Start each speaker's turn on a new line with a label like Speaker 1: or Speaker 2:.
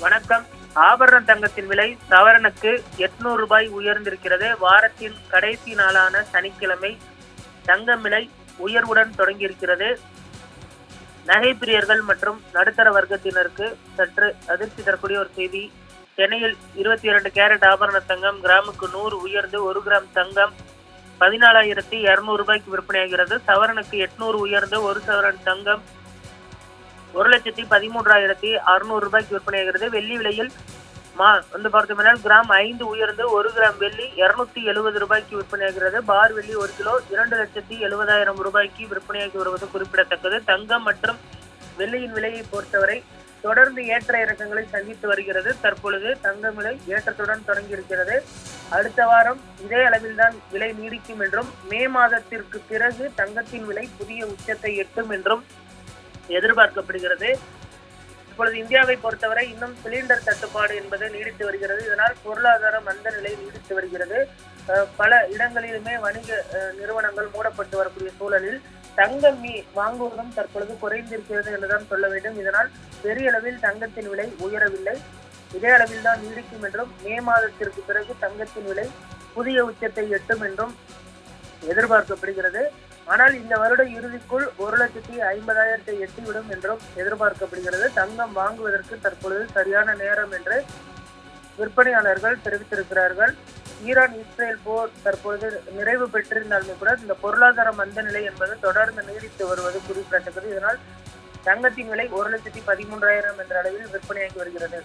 Speaker 1: வணக்கம். ஆபரண தங்கத்தின் விலை சவரனுக்கு 800 ரூபாய் உயர்ந்திருக்கிறது. வாரத்தின் கடைசி நாளான சனிக்கிழமை தங்கம் விலை உயர்வுடன் தொடங்கியிருக்கிறது. நகை பிரியர்கள் மற்றும் நடுத்தர வர்க்கத்தினருக்கு சற்று அதிர்ச்சி தரக்கூடிய ஒரு செய்தி. சென்னையில் 22 கேரட் ஆபரண தங்கம் கிராமுக்கு 100 உயர்ந்து 1 கிராம் தங்கம் 14,200 ரூபாய்க்கு விற்பனையாகிறது. சவரனுக்கு 800 உயர்ந்து 1 சவரன் தங்கம் 1,13,600 ரூபாய்க்கு விற்பனையாகிறது. வெள்ளி விலையில் பார்த்தோம்னால் கிராம் 5 உயர்ந்து 1 கிராம் வெள்ளி 270 ரூபாய்க்கு விற்பனையாகிறது. பார் வெள்ளி 1 கிலோ 2,70,000 ரூபாய்க்கு விற்பனையாகி வருவது குறிப்பிடத்தக்கது. தங்கம் மற்றும் வெள்ளியின் விலையை பொறுத்தவரை தொடர்ந்து ஏற்ற இறக்கங்களை சந்தித்து வருகிறது. தற்பொழுது தங்கம் விலை ஏற்றத்துடன் தொடங்கி இருக்கிறது. அடுத்த வாரம் இதே அளவில் தான் விலை நீடிக்கும் என்றும் மே மாதத்திற்கு பிறகு தங்கத்தின் விலை புதிய உச்சத்தை எட்டும் என்றும் எதிர்பார்க்கப்படுகிறது. இப்பொழுது இந்தியாவை பொறுத்தவரை இன்னும் சிலிண்டர் தட்டுப்பாடு என்பது நீடித்து வருகிறது. இதனால் பொருளாதார மந்த நிலை நீடித்து வருகிறது. பல இடங்களிலுமே வணிக நிறுவனங்கள் மூடப்பட்டு வரக்கூடிய சூழலில் தங்கம் வாங்குவதும் தற்பொழுது குறைந்திருக்கிறது என்றுதான் சொல்ல வேண்டும். இதனால் பெரிய அளவில் தங்கத்தின் விலை உயரவில்லை, இதே அளவில் தான் நீடிக்கும் என்றும் மே மாதத்திற்கு பிறகு தங்கத்தின் விலை புதிய உச்சத்தை எட்டும் என்றும் எதிர்பார்க்கப்படுகிறது. ஆனால் இந்த வருட இறுதிக்குள் 1,50,000 எட்டிவிடும் என்றும் எதிர்பார்க்கப்படுகிறது. தங்கம் வாங்குவதற்கு தற்பொழுது சரியான நேரம் என்று விற்பனையாளர்கள் தெரிவித்திருக்கிறார்கள். ஈரான் இஸ்ரேல் போர் தற்பொழுது நிறைவு பெற்றிருந்தாலுமே கூட இந்த பொருளாதார மந்த நிலை என்பது தொடர்ந்து நீடித்து வருவது குறிப்பிடத்தக்கது. இதனால் தங்கத்தின் விலை 1,13,000 என்ற அளவில் விற்பனையாகி வருகிறது.